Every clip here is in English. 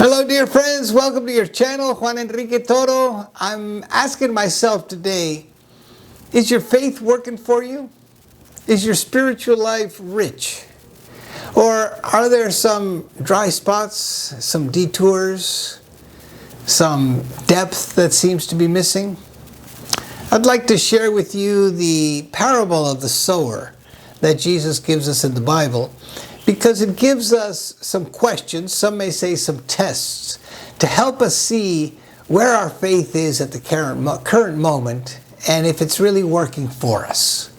Hello dear friends, welcome to your channel, Juan Enrique Toro. I'm asking myself today, is your faith working for you? Is your spiritual life rich? Or are there some dry spots, some detours, some depth that seems to be missing? I'd like to share with you the parable of the sower that Jesus gives us in the Bible, because it gives us some questions, some may say some tests, to help us see where our faith is at the current moment and if it's really working for us.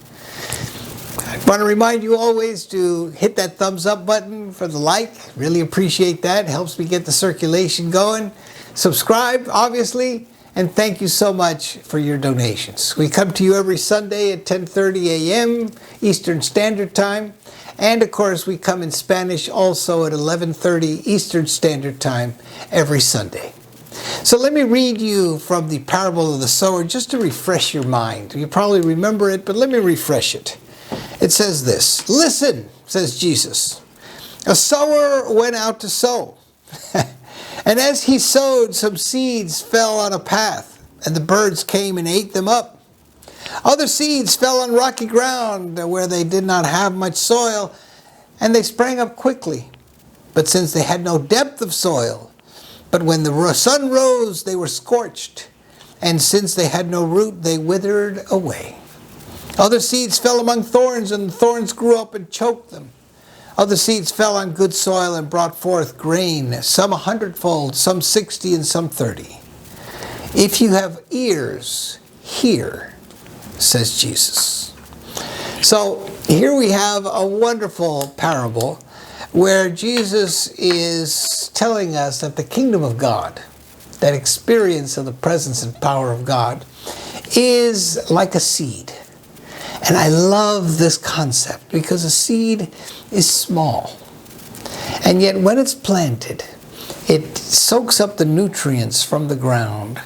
I want to remind you always to hit that thumbs up button for the like. Really appreciate that. It helps me get the circulation going. Subscribe, obviously, and thank you so much for your donations. We come to you every Sunday at 10:30 a.m. Eastern Standard Time. And of course, we come in Spanish also at 11:30 Eastern Standard Time every Sunday. So let me read you from the parable of the sower just to refresh your mind. You probably remember it, but let me refresh it. It says this: "Listen," says Jesus, "a sower went out to sow. And as he sowed, some seeds fell on a path, and the birds came and ate them up. Other seeds fell on rocky ground where they did not have much soil, and they sprang up quickly. But since they had no depth of soil, but when the sun rose, they were scorched, and since they had no root, they withered away. Other seeds fell among thorns, and the thorns grew up and choked them. Other seeds fell on good soil and brought forth grain, some 100-fold, some 60, and some 30. If you have ears, hear, says Jesus." So here we have a wonderful parable where Jesus is telling us that the kingdom of God, that experience of the presence and power of God, is like a seed. And I love this concept because a seed is small. And yet when it's planted, it soaks up the nutrients from the ground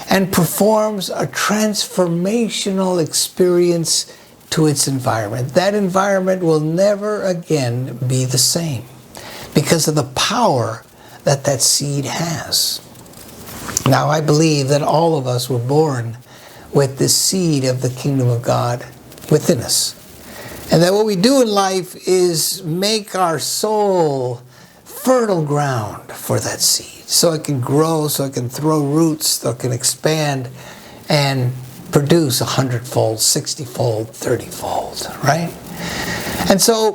and performs a transformational experience to its environment. That environment will never again be the same because of the power that that seed has. Now, I believe that all of us were born with this seed of the kingdom of God within us. And that what we do in life is make our soul fertile ground for that seed, so it can grow, so it can throw roots, so it can expand and produce 100-fold, 60-fold, 30-fold, right? And so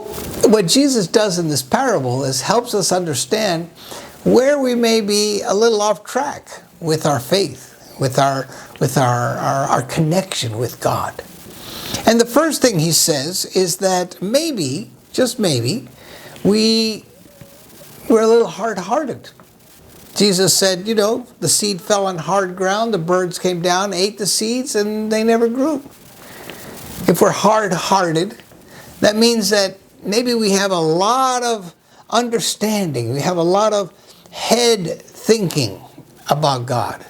what Jesus does in this parable is helps us understand where we may be a little off track with our faith, with our connection with God. And the first thing he says is that maybe, just maybe, we're a little hard-hearted. Jesus said, the seed fell on hard ground, the birds came down, ate the seeds, and they never grew. If we're hard-hearted, that means that maybe we have a lot of understanding, we have a lot of head thinking about God,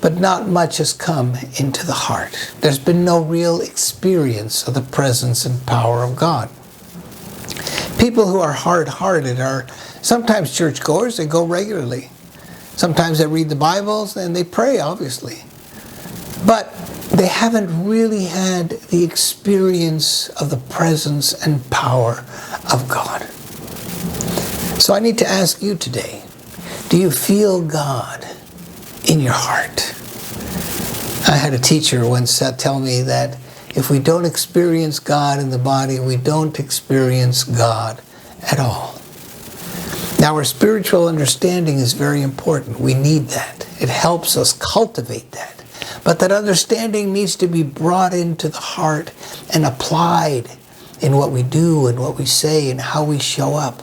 but not much has come into the heart. There's been no real experience of the presence and power of God. People who are hard-hearted are sometimes churchgoers. They go regularly. Sometimes they read the Bibles and they pray, obviously. But they haven't really had the experience of the presence and power of God. So I need to ask you today, do you feel God in your heart? I had a teacher once tell me that if we don't experience God in the body, we don't experience God at all. Now, our spiritual understanding is very important. We need that. It helps us cultivate that. But that understanding needs to be brought into the heart and applied in what we do and what we say and how we show up.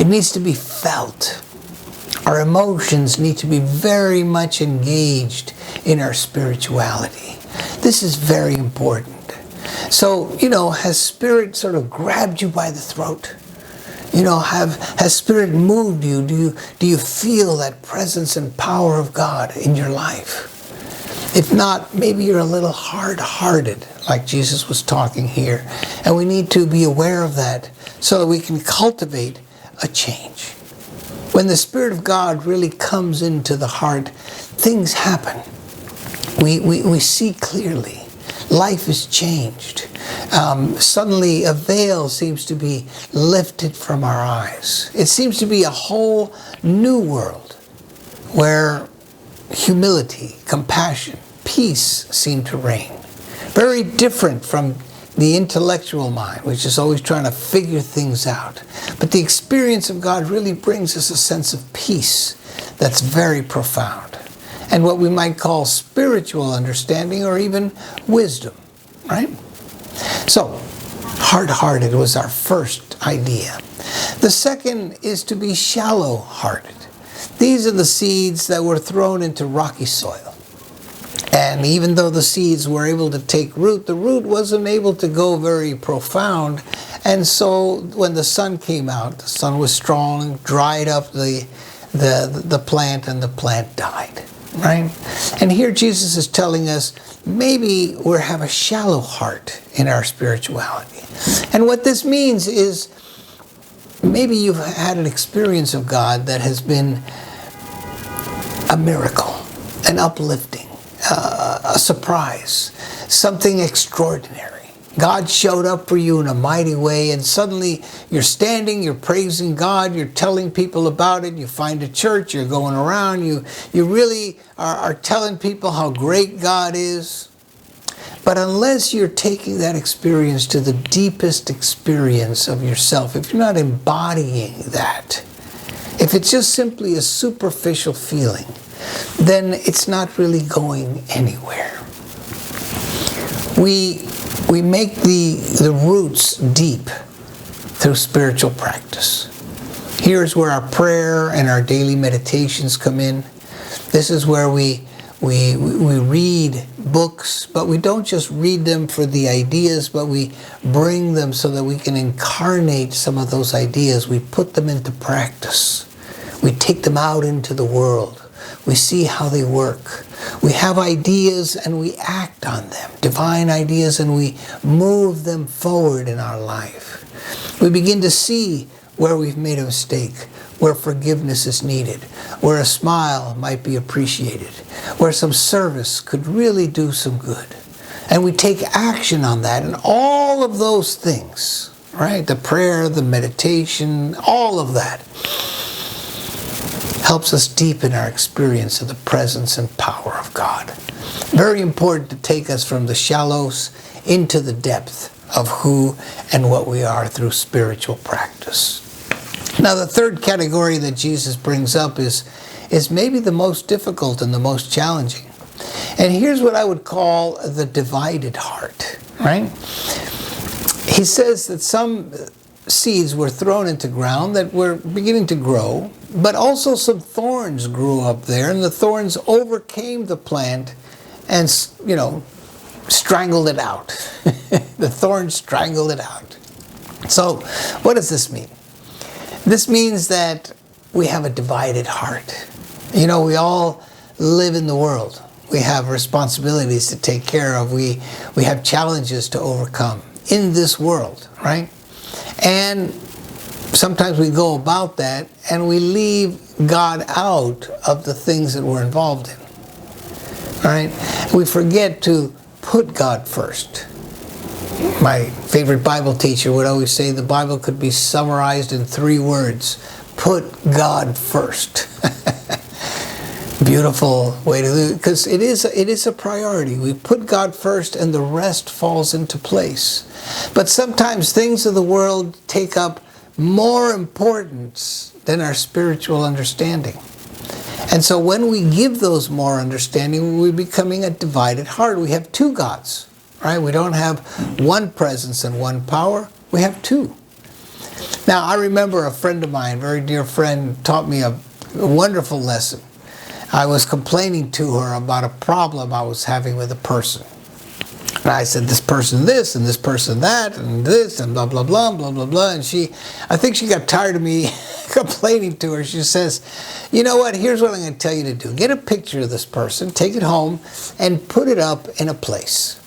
It needs to be felt. Our emotions need to be very much engaged in our spirituality. This is very important. So, has Spirit sort of grabbed you by the throat? Has Spirit moved you? Do you feel that presence and power of God in your life? If not, maybe you're a little hard-hearted, like Jesus was talking here. And we need to be aware of that so that we can cultivate a change. When the Spirit of God really comes into the heart, things happen. We see clearly. Life is changed. Suddenly a veil seems to be lifted from our eyes. It seems to be a whole new world where humility, compassion, peace seem to reign. Very different from the intellectual mind, which is always trying to figure things out. But the experience of God really brings us a sense of peace that's very profound. And what we might call spiritual understanding or even wisdom, right? So, hard-hearted was our first idea. The second is to be shallow-hearted. These are the seeds that were thrown into rocky soil. And even though the seeds were able to take root, the root wasn't able to go very profound. And so when the sun came out, the sun was strong, dried up the plant, and the plant died. Right? And here Jesus is telling us maybe we have a shallow heart in our spirituality. And what this means is maybe you've had an experience of God that has been a miracle, an uplifting, a surprise, something extraordinary. God showed up for you in a mighty way, and suddenly you're standing, you're praising God, you're telling people about it, you find a church, you're going around, you really are telling people how great God is. But unless you're taking that experience to the deepest experience of yourself, if you're not embodying that, if it's just simply a superficial feeling, then it's not really going anywhere. We make the roots deep through spiritual practice. Here's where our prayer and our daily meditations come in. This is where we read books, but we don't just read them for the ideas, but we bring them so that we can incarnate some of those ideas. We put them into practice. We take them out into the world. We see how they work. We have ideas and we act on them, divine ideas, and we move them forward in our life. We begin to see where we've made a mistake, where forgiveness is needed, where a smile might be appreciated, where some service could really do some good. And we take action on that, and all of those things, right? The prayer, the meditation, all of that helps us deepen our experience of the presence and power of God. Very important to take us from the shallows into the depth of who and what we are through spiritual practice. Now, the third category that Jesus brings up is maybe the most difficult and the most challenging. And here's what I would call the divided heart, right? He says that some seeds were thrown into ground that were beginning to grow, but also some thorns grew up there, and the thorns overcame the plant and, strangled it out. The thorns strangled it out. So, what does this mean? This means that we have a divided heart. We all live in the world. We have responsibilities to take care of. We have challenges to overcome in this world, right? And sometimes we go about that and we leave God out of the things that we're involved in, right? We forget to put God first. My favorite Bible teacher would always say the Bible could be summarized in 3 words: put God first. Beautiful way to do it, because it is a priority. We put God first and the rest falls into place. But sometimes things of the world take up more importance than our spiritual understanding. And so when we give those more understanding, we're becoming a divided heart. We have 2 gods, right? We don't have one presence and one power. We have 2. Now, I remember a friend of mine, a very dear friend, taught me a wonderful lesson. I was complaining to her about a problem I was having with a person. And I said, this person this, and this person that, and this, and blah, blah, blah, blah, blah, blah. And I think she got tired of me complaining to her. She says, you know what, here's what I'm going to tell you to do. Get a picture of this person, take it home, and put it up in a place.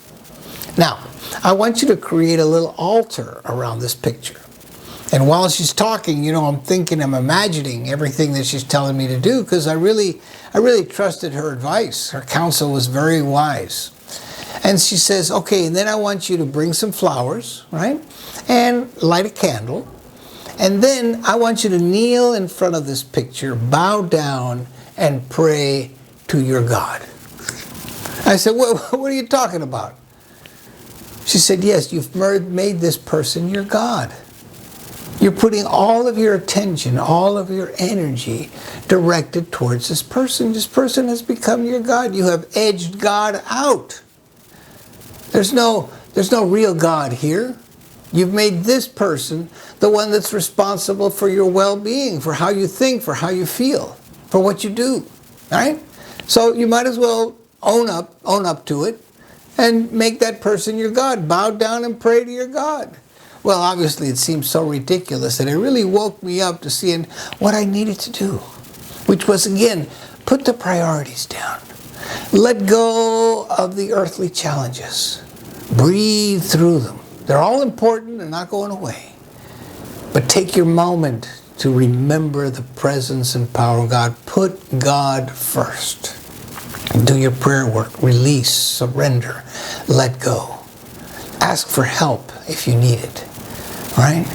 Now, I want you to create a little altar around this picture. And while she's talking, I'm thinking, I'm imagining everything that she's telling me to do, because I really trusted her advice. Her counsel was very wise. And she says, okay, and then I want you to bring some flowers, right? And light a candle. And then I want you to kneel in front of this picture, bow down, and pray to your God. I said, what are you talking about? She said, yes, you've made this person your God. You're putting all of your attention, all of your energy directed towards this person. This person has become your God. You have edged God out. There's no real God here. You've made this person the one that's responsible for your well-being, for how you think, for how you feel, for what you do, right? So you might as well own up to it and make that person your God. Bow down and pray to your God. Well, obviously it seemed so ridiculous that it really woke me up to seeing what I needed to do, which was, again, put the priorities down. Let go of the earthly challenges. Breathe through them. They're all important. They're not going away. But take your moment to remember the presence and power of God. Put God first. Do your prayer work. Release, surrender, let go. Ask for help if you need it, right?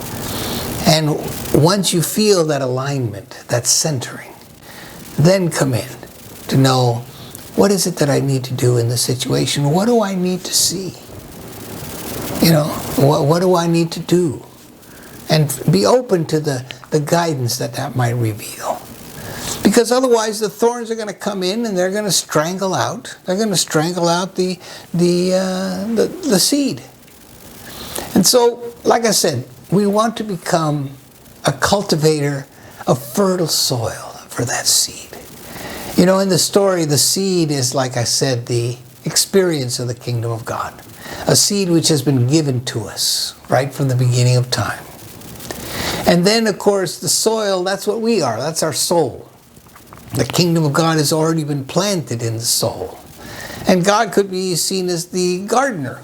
And once you feel that alignment, that centering, then come in to know, what is it that I need to do in this situation? What do I need to see? What do I need to do? And be open to the guidance that might reveal. Because otherwise the thorns are going to come in and they're going to strangle out. They're going to strangle out the seed. And so, like I said, we want to become a cultivator of fertile soil for that seed. In the story, the seed is, like I said, the experience of the kingdom of God. A seed which has been given to us right from the beginning of time. And then, of course, the soil, that's what we are. That's our soul. The kingdom of God has already been planted in the soul. And God could be seen as the gardener.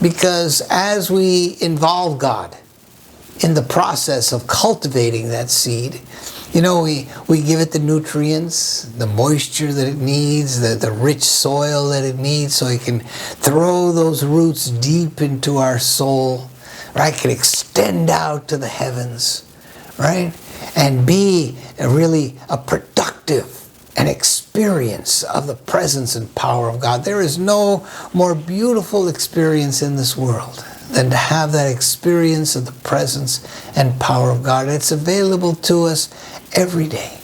Because as we involve God in the process of cultivating that seed, we give it the nutrients, the moisture that it needs, the rich soil that it needs, so it can throw those roots deep into our soul, right? Can extend out to the heavens, right? And be really a productive an experience of the presence and power of God. There is no more beautiful experience in this world than to have that experience of the presence and power of God. It's available to us every day.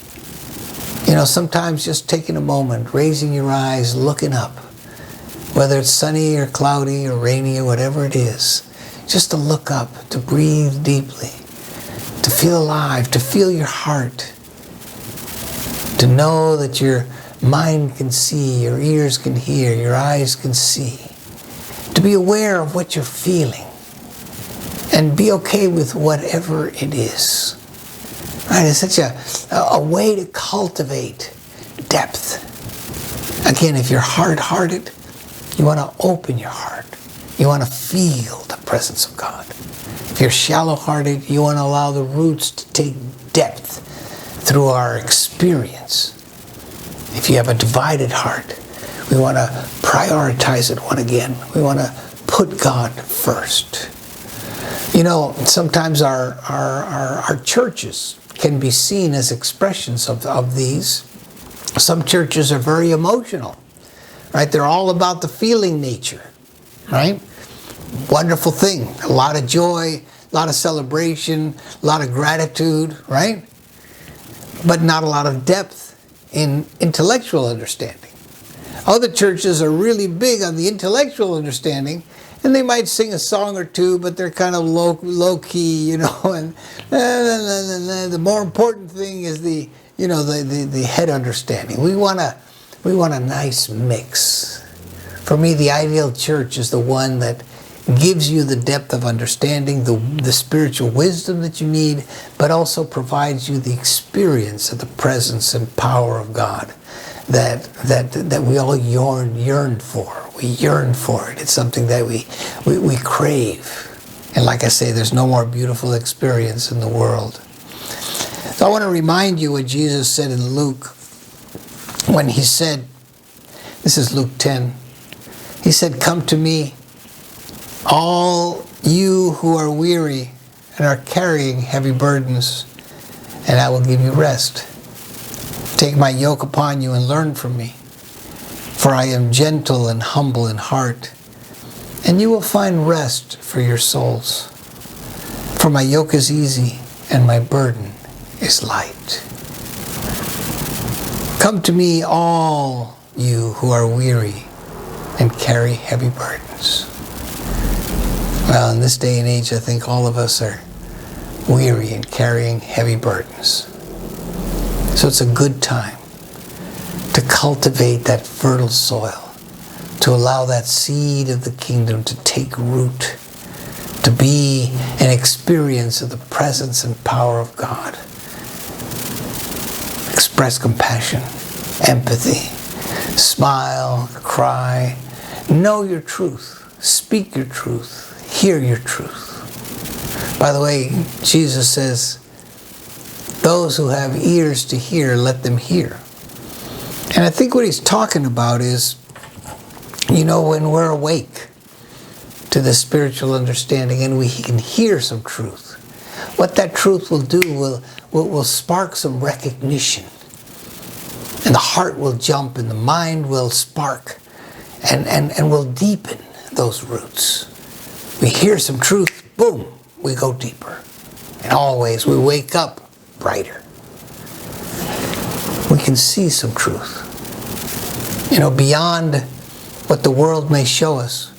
Sometimes just taking a moment, raising your eyes, looking up, whether it's sunny or cloudy or rainy or whatever it is, just to look up, to breathe deeply, to feel alive, to feel your heart, to know that your mind can see, your ears can hear, your eyes can see. To be aware of what you're feeling and be okay with whatever it is. Right? It's such a way to cultivate depth. Again, if you're hard-hearted, you want to open your heart. You want to feel the presence of God. If you're shallow-hearted, you want to allow the roots to take depth through our experience. If you have a divided heart, we want to prioritize it again. We want to put God first. Sometimes our churches can be seen as expressions of these. Some churches are very emotional, right? They're all about the feeling nature, right? Wonderful thing. A lot of joy, a lot of celebration, a lot of gratitude, right? But not a lot of depth in intellectual understanding. Other churches are really big on the intellectual understanding, and they might sing a song or two, but they're kind of low key, and the more important thing is the head understanding. We want a nice mix. For me, the ideal church is the one that gives you the depth of understanding, the spiritual wisdom that you need, but also provides you the experience of the presence and power of God that we all yearn for. We yearn for it. It's something that we crave. And like I say, there's no more beautiful experience in the world. So I want to remind you what Jesus said in Luke when he said, this is Luke 10, he said, "Come to me, all you who are weary and are carrying heavy burdens, and I will give you rest. Take my yoke upon you and learn from me, for I am gentle and humble in heart, and you will find rest for your souls. For my yoke is easy and my burden is light." Come to me, all you who are weary and carry heavy burdens. Well, in this day and age, I think all of us are weary and carrying heavy burdens. So it's a good time to cultivate that fertile soil, to allow that seed of the kingdom to take root, to be an experience of the presence and power of God. Express compassion, empathy, smile, cry, know your truth, speak your truth, hear your truth. By the way, Jesus says, those who have ears to hear, let them hear. And I think what he's talking about is, when we're awake to the spiritual understanding and we can hear some truth, what that truth will do will spark some recognition. And the heart will jump and the mind will spark and will deepen those roots. We hear some truth, boom, we go deeper. And always we wake up brighter. We can see some truth. Beyond what the world may show us,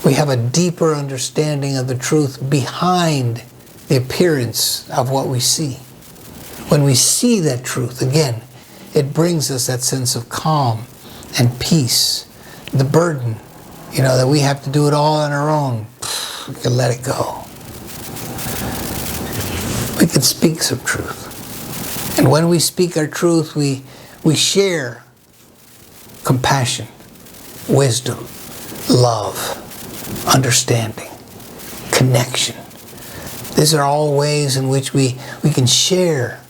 we have a deeper understanding of the truth behind the appearance of what we see. When we see that truth, again, it brings us that sense of calm and peace. The burden, that we have to do it all on our own, we can let it go. We can speak some truth. And when we speak our truth, we share compassion, wisdom, love, understanding, connection. These are all ways in which we can share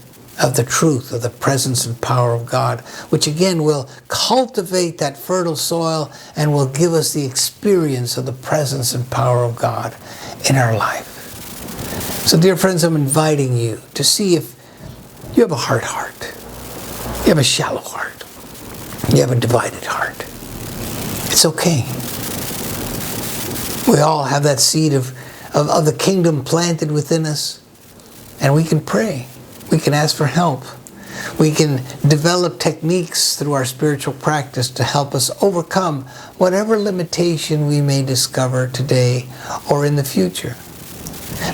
of the truth, of the presence and power of God, which again will cultivate that fertile soil and will give us the experience of the presence and power of God in our life. So dear friends, I'm inviting you to see if you have a hard heart, you have a shallow heart, you have a divided heart. It's okay. We all have that seed of the kingdom planted within us, and we can pray. We can ask for help. We can develop techniques through our spiritual practice to help us overcome whatever limitation we may discover today or in the future.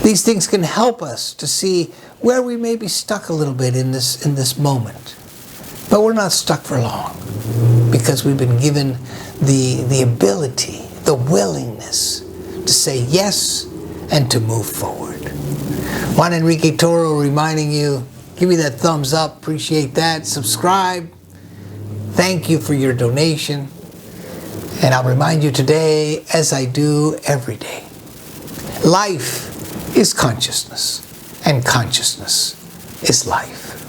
These things can help us to see where we may be stuck a little bit in this moment. But we're not stuck for long, because we've been given the ability, the willingness to say yes and to move forward. Juan Enrique Toro reminding you, give me that thumbs up, appreciate that, subscribe. Thank you for your donation. And I'll remind you today, as I do every day, life is consciousness, and consciousness is life.